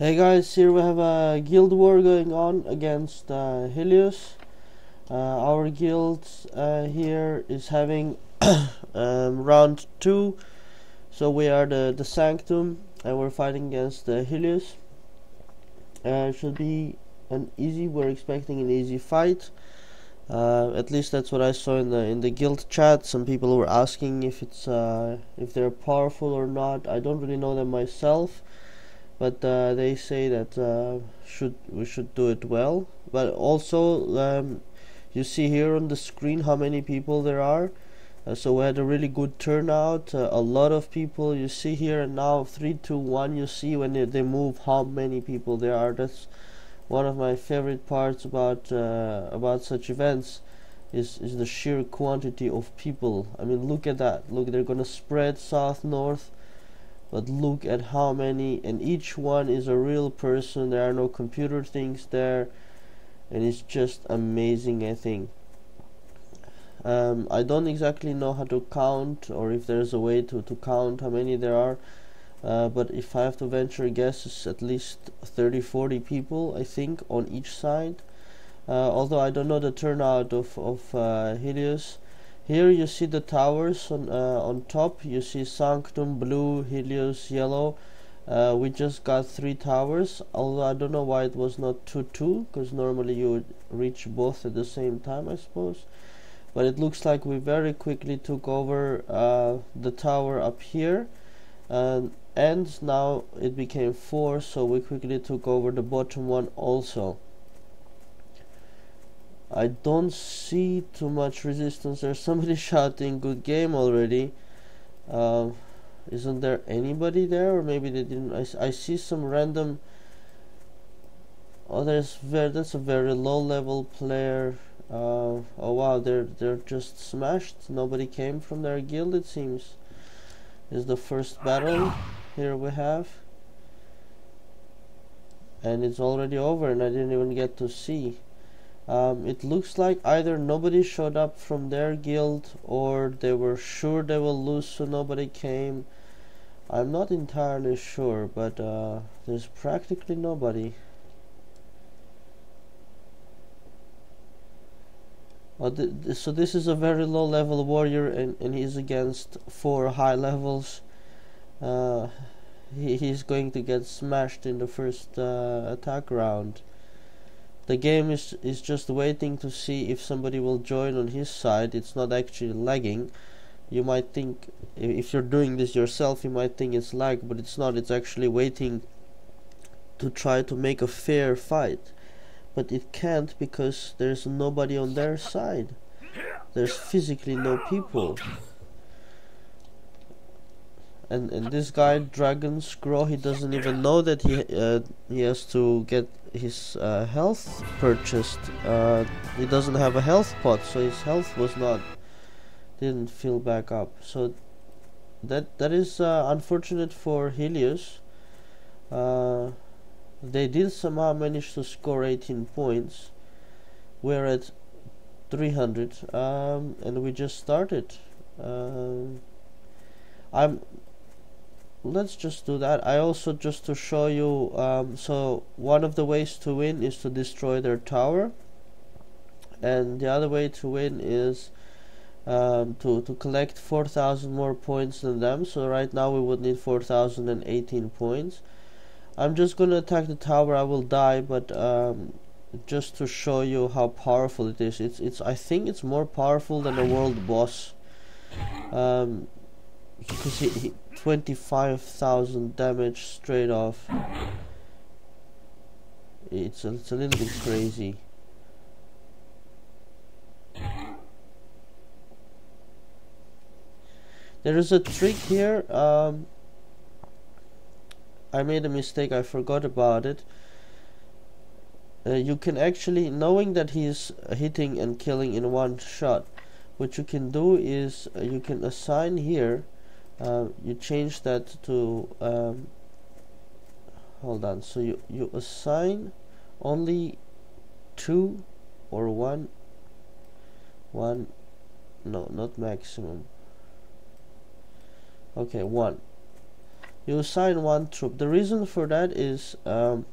Hey guys, here we have a guild war going on against Helios. Our guild here is having round 2, so we are the Sanctum and we're fighting against Helios. Should be an easy, we're expecting an easy fight. At least that's what I saw in the guild chat. Some people were asking if they're powerful or not. I don't really know them myself, but they say that we should do it well. But also, you see here on the screen how many people there are. So we had a really good turnout. A lot of people. You see here, and now 3, 2, 1. You see when they move how many people there are. That's one of my favorite parts about such events. Is the sheer quantity of people. I mean, look at that. Look, they're gonna spread south, north. But look at how many, and each one is a real person. There are no computer things there, and it's just amazing, I think. I don't exactly know how to count, or if there's a way to count how many there are, but if I have to venture a guess, it's at least 30-40 people, I think, on each side. Although I don't know the turnout of Helios. Here you see the towers on top. You see Sanctum, blue, Helios, yellow. We just got 3 towers, although I don't know why it was not 2-2, because normally you would reach both at the same time, I suppose. But it looks like we very quickly took over the tower up here, and now it became 4, so we quickly took over the bottom one also. I don't see too much resistance. There's somebody shouting good game already. Isn't there anybody there, or maybe they didn't? I see some random. Oh, that's a very low level player. Oh wow, they're just smashed. Nobody came from their guild, it seems. This is the first battle here we have, and it's already over, and I didn't even get to see. It looks like either nobody showed up from their guild, or they were sure they will lose, so nobody came. I'm not entirely sure, but there's practically nobody. So this is a very low level warrior, and he's against 4 high levels. He's going to get smashed in the first attack round. The game is just waiting to see if somebody will join on his side. It's not actually lagging. You might think, if you're doing this yourself, you might think it's lag, but it's not. It's actually waiting to try to make a fair fight. But it can't, because there's nobody on their side. There's physically no people. And this guy, Dragon Scroll, he doesn't even know that he has to get his health purchased. He doesn't have a health pot, so his health didn't fill back up. So that is unfortunate for Helios. They did somehow manage to score 18 points. We're at 300, and we just started. Let's just do that. I also, just to show you, so one of the ways to win is to destroy their tower, and the other way to win is to collect 4,000 more points than them. So right now we would need 4,018 points. I'm just gonna attack the tower. I will die, but just to show you how powerful it is. It's I think it's more powerful than a world boss. Because he 25,000 damage straight off. It's a little bit crazy. There is a trick here. I made a mistake. I forgot about it. You can actually, knowing that he's hitting and killing in one shot, what you can do is you can assign here. You change that to hold on. So you assign only 2 or 1. No, not maximum. Okay, 1. you assign one troop. The reason for that is of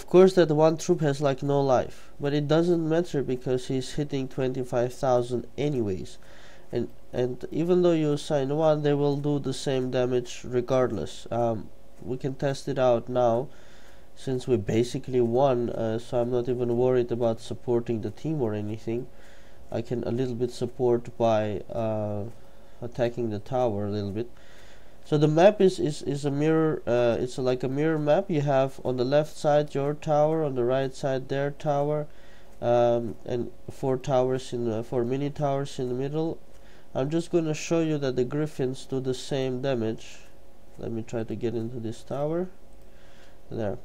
course that one troop has like no life, but it doesn't matter because he's hitting 25,000 anyways, and even though you assign one, they will do the same damage regardless. We can test it out now since we basically won, so I'm not even worried about supporting the team or anything. I can a little bit support by attacking the tower a little bit. So the map is a mirror. It's like a mirror map. You have on the left side your tower, on the right side their tower, and four mini towers in the middle. I'm just going to show you that the griffins do the same damage. Let me try to get into this tower. There.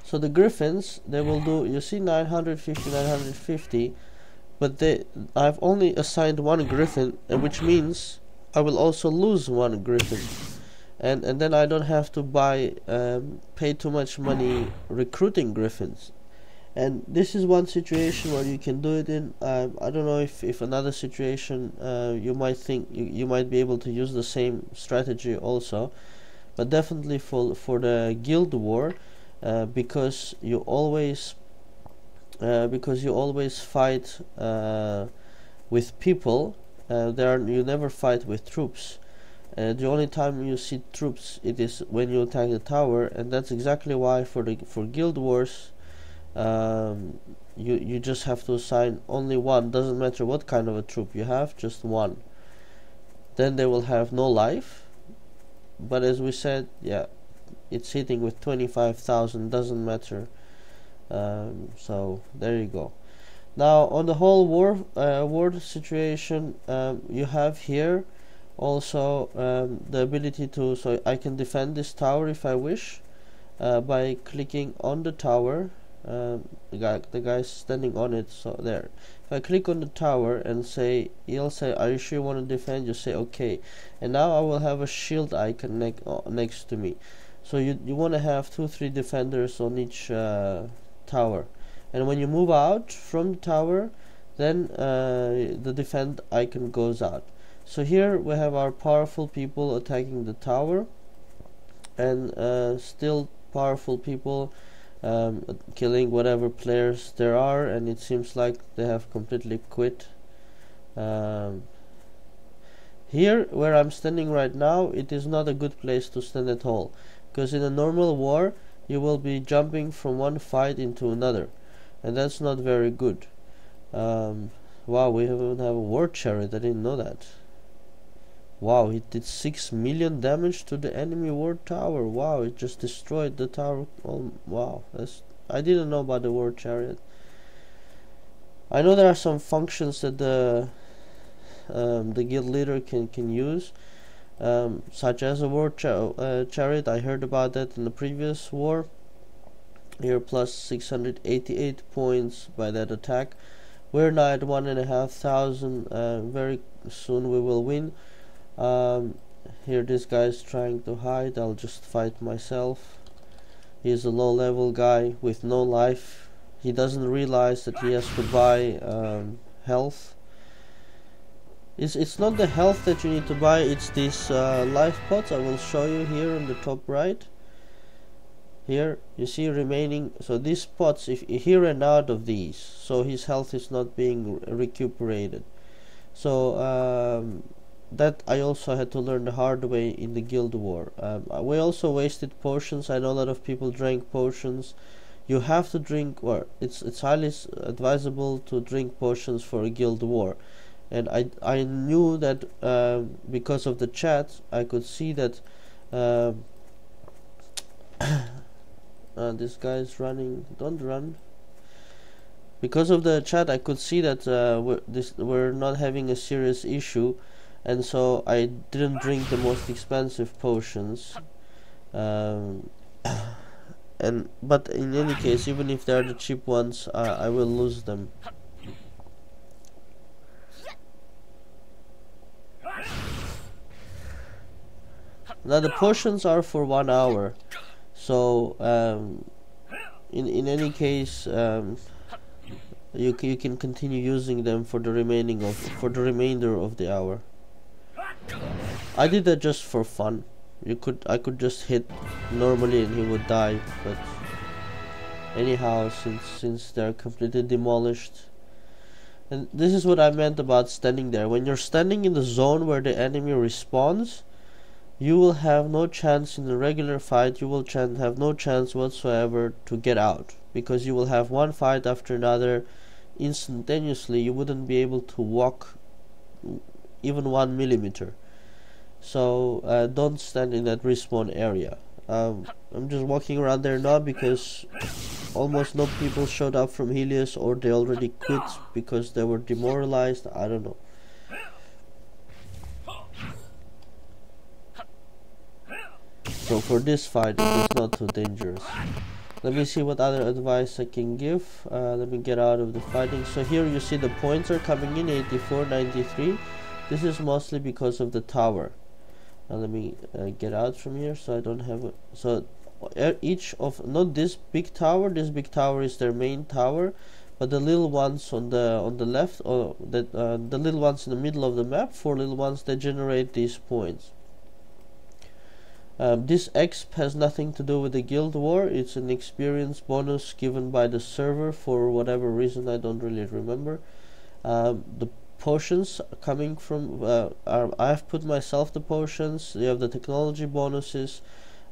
So the griffins, they will do, you see, 950, 950, but I've only assigned one griffin, which means I will also lose one griffin, and then I don't have to pay too much money recruiting griffins. And this is one situation where you can do it in. I don't know if another situation you might think you might be able to use the same strategy also, but definitely for the guild war, because you always fight with people. You never fight with troops. The only time you see troops, it is when you attack the tower, and that's exactly why for guild wars, you just have to assign only one. Doesn't matter what kind of a troop you have, just one. Then they will have no life. But as we said, yeah, it's hitting with 25,000. Doesn't matter. So there you go. Now on the whole war situation, you have here also the ability to, so I can defend this tower if I wish, by clicking on the tower. The guy's standing on it, so there. If I click on the tower and he'll say, are you sure you want to defend? You say okay, and now I will have a shield icon next to me. So you want to have 2-3 defenders on each tower, and when you move out from the tower, then the defend icon goes out. So here we have our powerful people attacking the tower, and still powerful people killing whatever players there are, and it seems like they have completely quit. Here where I'm standing right now, it is not a good place to stand at all, because in a normal war you will be jumping from one fight into another, and that's not very good. Wow, we even have a war chariot. I didn't know that. Wow, it did 6 million damage to the enemy war tower. Wow, it just destroyed the tower. Oh, wow, I didn't know about the war chariot. I know there are some functions that the guild leader can use, such as a war chariot. I heard about that in the previous war. Here plus 688 points by that attack. We're now at 1,500. Very soon we will win. Here this guy is trying to hide. I'll just fight myself. He's a low level guy with no life. He doesn't realize that he has to buy health. It's not the health that you need to buy, it's these life pots. I will show you here on the top right. Here you see remaining, so these pots, if he ran out of these, so his health is not being recuperated. So that I also had to learn the hard way in the guild war. We also wasted potions. I know a lot of people drank potions. You have to drink, or it's highly advisable to drink potions for a guild war. And I knew that because of the chat, I could see that this guy is running. Don't run. Because of the chat, I could see that we're not having a serious issue, and so I didn't drink the most expensive potions. But in any case, even if they're the cheap ones, I will lose them. Now the potions are for 1 hour, so in any case, you can continue using them for the remainder of the hour. I did that just for fun. I could just hit normally and he would die, but anyhow, since they're completely demolished. And this is what I meant about standing there. When you're standing in the zone where the enemy respawns, you will have no chance in a regular fight. You will have no chance whatsoever to get out, because you will have one fight after another instantaneously. You wouldn't be able to walk even 1 millimeter. So don't stand in that respawn area. I'm just walking around there now because almost no people showed up from Helios, or they already quit because they were demoralized. I don't know. So for this fight, it is not too dangerous. Let me see what other advice I can give. Let me get out of the fighting. So here you see the points are coming in, 84, 93. This is mostly because of the tower. Now let me get out from here so I don't have so each of, not this big tower is their main tower, but the little ones on the left, or the little ones in the middle of the map, 4 little ones, that generate these points. This exp has nothing to do with the guild war. It's an experience bonus given by the server for whatever reason, I don't really remember. The potions coming from I've put myself the potions. You have the technology bonuses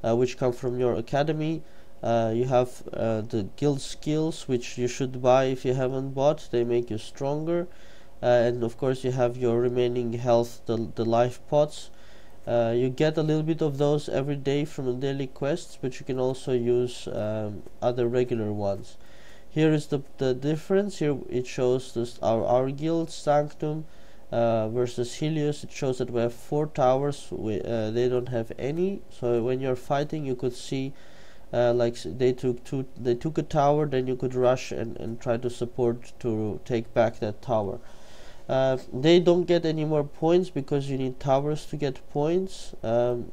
which come from your academy. You have the guild skills, which you should buy if you haven't bought. They make you stronger, and of course you have your remaining health, the life pots. You get a little bit of those every day from the daily quests, but you can also use other regular ones. Here is the difference. Here it shows this, our guild Sanctum versus Helios. It shows that we have 4 towers. They don't have any. So when you're fighting, you could see like they took a tower, then you could rush and try to support to take back that tower. They don't get any more points because you need towers to get points. And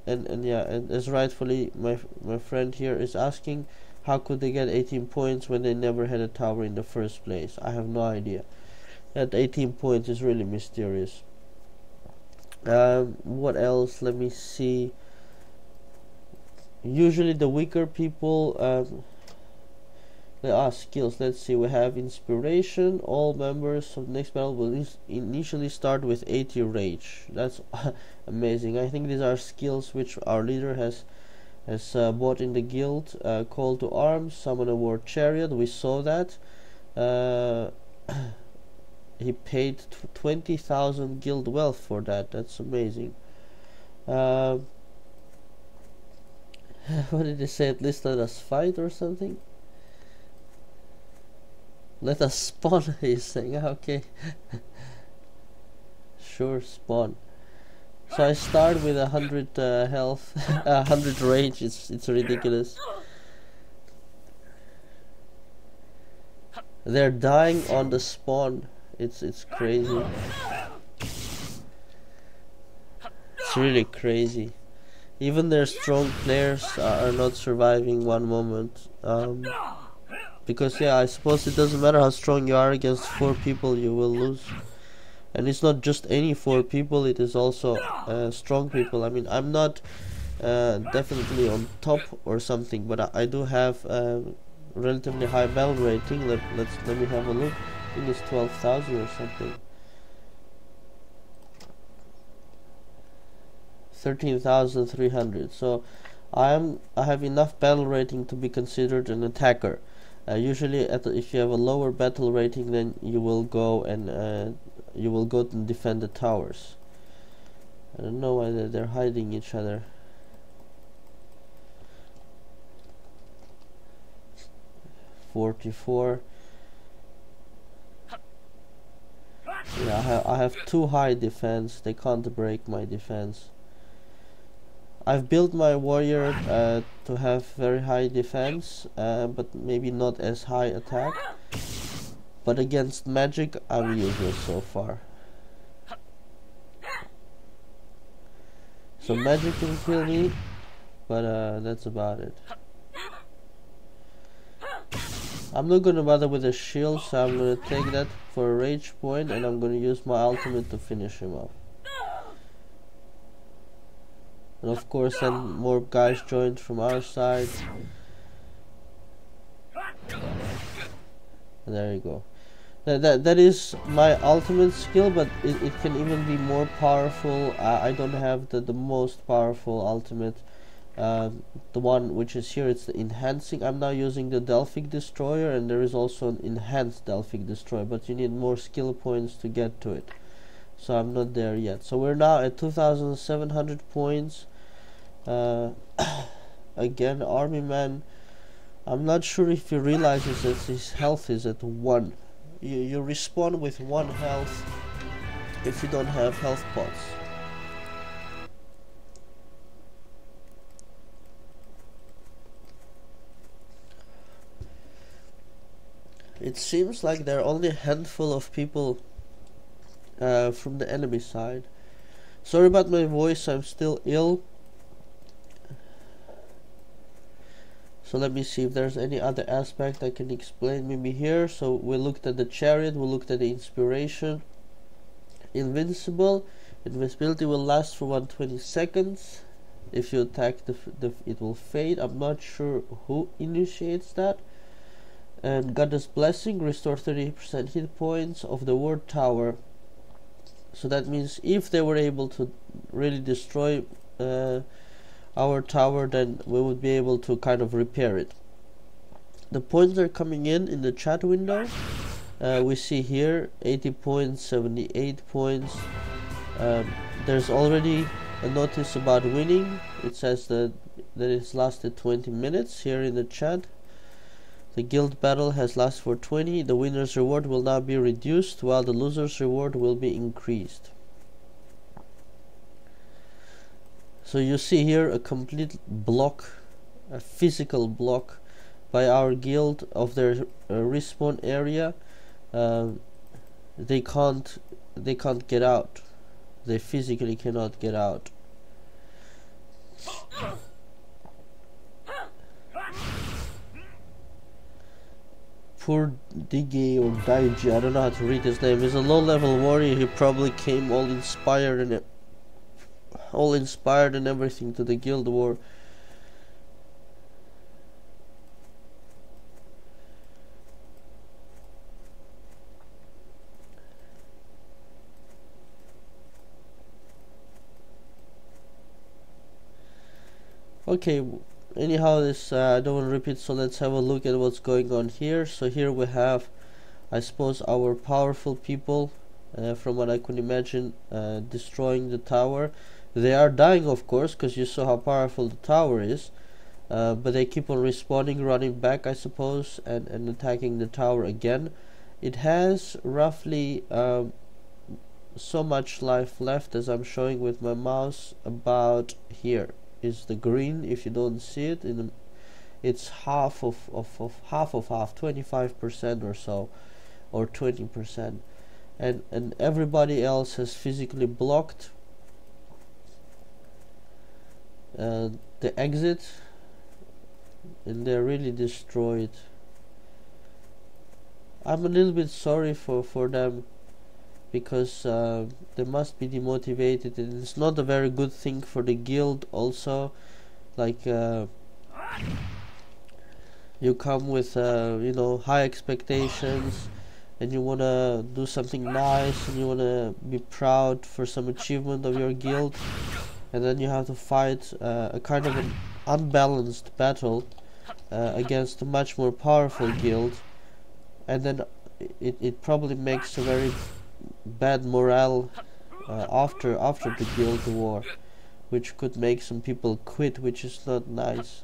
as rightfully my friend here is asking, how could they get 18 points when they never had a tower in the first place? I have no idea. That 18 points is really mysterious. What else? Let me see. Usually the weaker people skills. Let's see, we have inspiration. All members of the next battle will initially start with 80 rage. That's amazing. I think these are skills which our leader has bought in the guild. Call to arms, summon a war chariot. We saw that. He paid 20,000 guild wealth for that. That's amazing. What did he say? At least let us fight or something? Let us spawn, he's saying. Okay. Sure, spawn. So I start with 100 health, 100 rage. It's ridiculous. They're dying on the spawn. It's crazy. It's really crazy. Even their strong players are not surviving one moment. Because yeah, I suppose it doesn't matter how strong you are, against 4 people you will lose. And it's not just any 4 people, it is also strong people. I mean, I'm not definitely on top or something, but I do have relatively high battle rating. Let me have a look. I think it's 12,000 or something. 13,300. So I have enough battle rating to be considered an attacker. Usually, if you have a lower battle rating, then you will go and defend the towers. I don't know why they're hiding each other. $44. Yeah, I have too high defense. They can't break my defense. I've built my warrior to have very high defense, but maybe not as high attack. But against magic, I'm useless so far. So magic can kill me, but that's about it. I'm not gonna bother with a shield, so I'm gonna take that for a rage point, and I'm gonna use my ultimate to finish him off. and of course then more guys joined from our side. And there you go. That is my ultimate skill, but it can even be more powerful. I don't have the most powerful ultimate. The one which is here, it's the enhancing. I'm now using the Delphic Destroyer, and there is also an enhanced Delphic Destroyer, but you need more skill points to get to it. So I'm not there yet. So we're now at 2,700 points. Again, Army Man, I'm not sure if he realizes that his health is at 1. You respawn with 1 health if you don't have health pots. It seems like there are only a handful of people from the enemy side. Sorry about my voice, I'm still ill. So let me see if there's any other aspect I can explain maybe here. So we looked at the chariot, we looked at the inspiration. Invincible. Invincibility will last for 120 seconds. If you attack it will fade. I'm not sure who initiates that. And Goddess Blessing, restore 30% hit points of the ward tower. So that means if they were able to really destroy our tower, then we would be able to kind of repair it. The points are coming in the chat window. We see here 80 points, 78 points. There's already a notice about winning. It says that it's lasted 20 minutes here in the chat. The guild battle has lasted for 20. The winner's reward will now be reduced, while the loser's reward will be increased. So you see here a complete block, a physical block by our guild of their respawn area. They can't get out. They physically cannot get out. Poor Digi or Daiji, I don't know how to read his name. He's a low-level warrior. He probably came all inspired and everything to the guild war. Okay, anyhow, this I don't want to repeat, so let's have a look at what's going on here. So here we have, I suppose, our powerful people, from what I could imagine, destroying the tower. They are dying, of course, because you saw how powerful the tower is, but they keep on respawning, running back, I suppose, and attacking the tower again. It has roughly so much life left, as I'm showing with my mouse. About here is the green. If you don't see it, it's half of half, 25% or so, or 20%, and everybody else has physically blocked the exit, and they're really destroyed. I'm a little bit sorry for them, because they must be demotivated, and it's not a very good thing for the guild also. Like you come with you know, high expectations, and you want to do something nice, and you want to be proud for some achievement of your guild, and then you have to fight a kind of an unbalanced battle against a much more powerful guild, and then it probably makes a very bad morale after the guild war, which could make some people quit, which is not nice.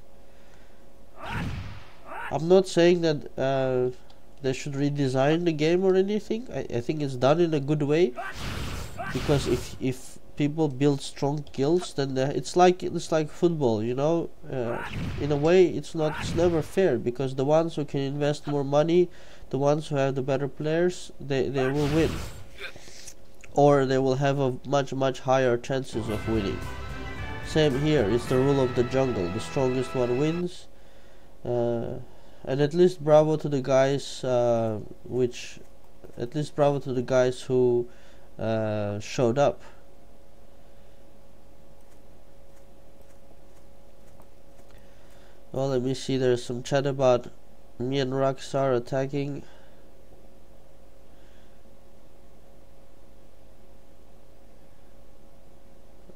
I'm not saying that they should redesign the game or anything. I think it's done in a good way, because if people build strong guilds, then it's like football, you know. In a way, it's never fair, because the ones who can invest more money, the ones who have the better players, they will win, or they will have a much higher chances of winning. Same here, it's the rule of the jungle. The strongest one wins. And at least bravo to the guys who showed up. Well, let me see, there's some chat about me and Rockstar attacking.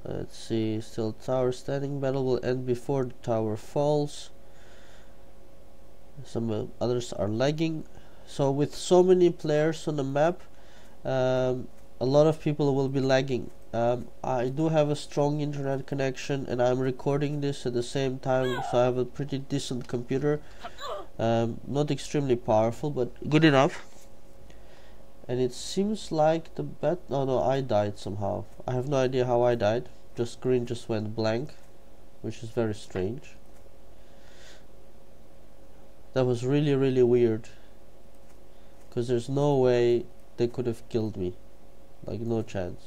Let's see, still tower standing. Battle will end before the tower falls. Some others are lagging. So with so many players on the map, a lot of people will be lagging. I do have a strong internet connection and I'm recording this at the same time, so I have a pretty decent computer. Not extremely powerful, but good enough. And it seems like the no, I died somehow. I have no idea how I died. Just screen just went blank, which is very strange. That was really weird, because there's no way they could have killed me. Like, no chance.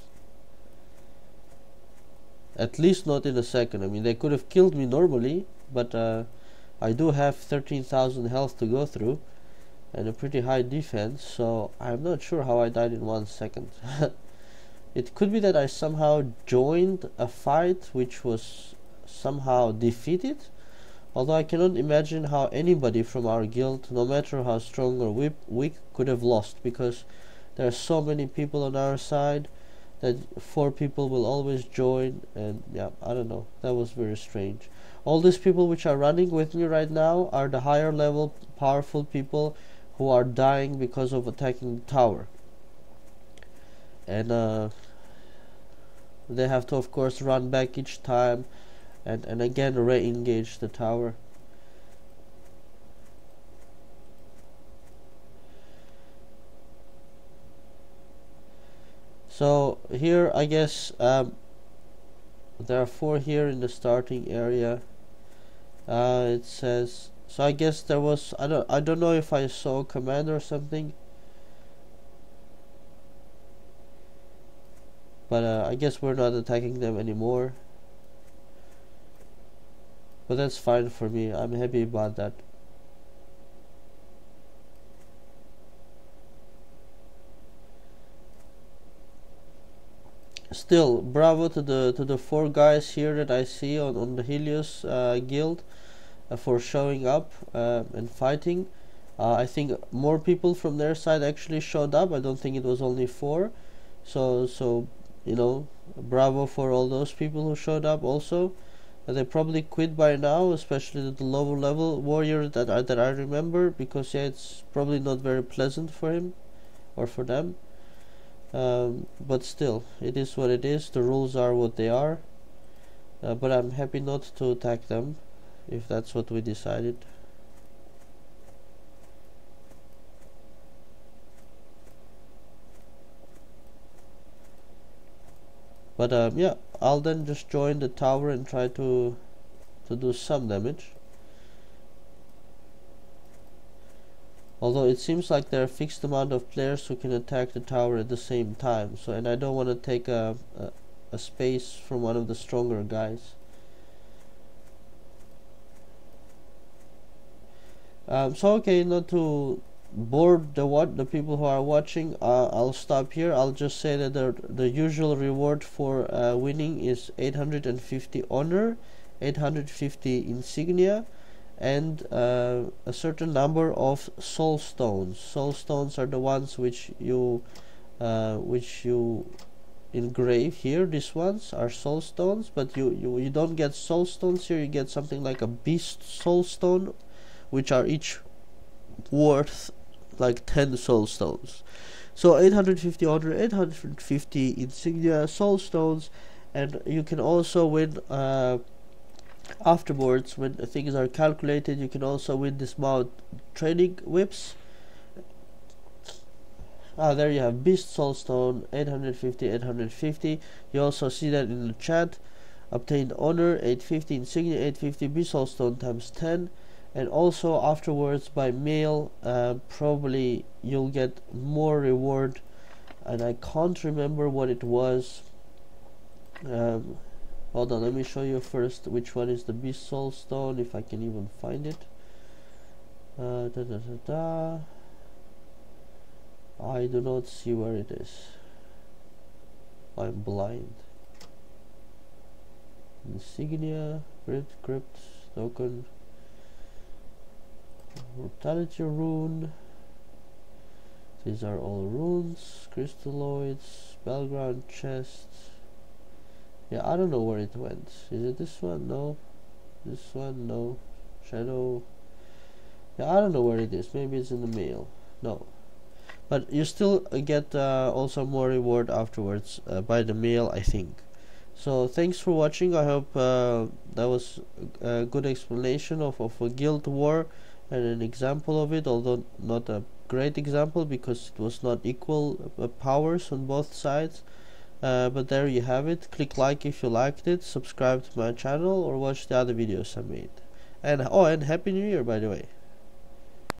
At least not in a second. I mean, they could have killed me normally, but I do have 13,000 health to go through and a pretty high defense, so I'm not sure how I died in 1 second. It could be that I somehow joined a fight which was somehow defeated, although I cannot imagine how anybody from our guild, no matter how strong or weak, could have lost, because there are so many people on our side that 4 people will always join, and yeah, I don't know, that was very strange. All these people which are running with me right now are the higher level powerful people who are dying because of attacking the tower, and they have to of course run back each time and again re-engage the tower. So here I guess there are 4 here in the starting area. It says, so I guess there was, I don't know if I saw a command or something, but I guess we're not attacking them anymore. But that's fine for me. I'm happy about that. Still, bravo to the 4 guys here that I see on the Helios guild for showing up and fighting. I think more people from their side actually showed up. I don't think it was only 4. So you know, bravo for all those people who showed up also. They probably quit by now, especially the lower level warrior that I remember, because yeah, it's probably not very pleasant for him or for them. But still, it is what it is. The rules are what they are. But I'm happy not to attack them, if that's what we decided. But yeah, I'll then just join the tower and try to do some damage. Although it seems like there are a fixed amount of players who can attack the tower at the same time. So, and I don't want to take a space from one of the stronger guys. So okay, not to bore the people who are watching, I'll stop here. I'll just say that the usual reward for winning is 850 honor, 850 insignia, and a certain number of soul stones. Soul stones are the ones which you engrave here. These ones are soul stones, but you don't get soul stones here. You get something like a beast soul stone, which are each worth like 10 soul stones. So 850 honor, 850 insignia, soul stones, and you can also win afterwards, when things are calculated, you can also win dismount training whips. There you have beast soul stone, 850, 850. You also see that in the chat. Obtained honor, 850 insignia, 850 beast soul stone times 10. And also afterwards by mail, probably you'll get more reward, and I can't remember what it was. Hold on, let me show you first which one is the beast soul stone, if I can even find it. I do not see where it is. I'm blind. Insignia, crypt, token. Mortality rune. These are all runes. Crystalloids. Battleground chest. Yeah, I don't know where it went. Is it this one? No. This one? No. Shadow. Yeah, I don't know where it is. Maybe it's in the mail. No. But you still get also more reward afterwards by the mail, I think. So thanks for watching. I hope that was a good explanation of a guild war and an example of it, although not a great example because it was not equal powers on both sides. But there you have it. Click like if you liked it, subscribe to my channel, or watch the other videos I made. And oh, and Happy New Year, by the way.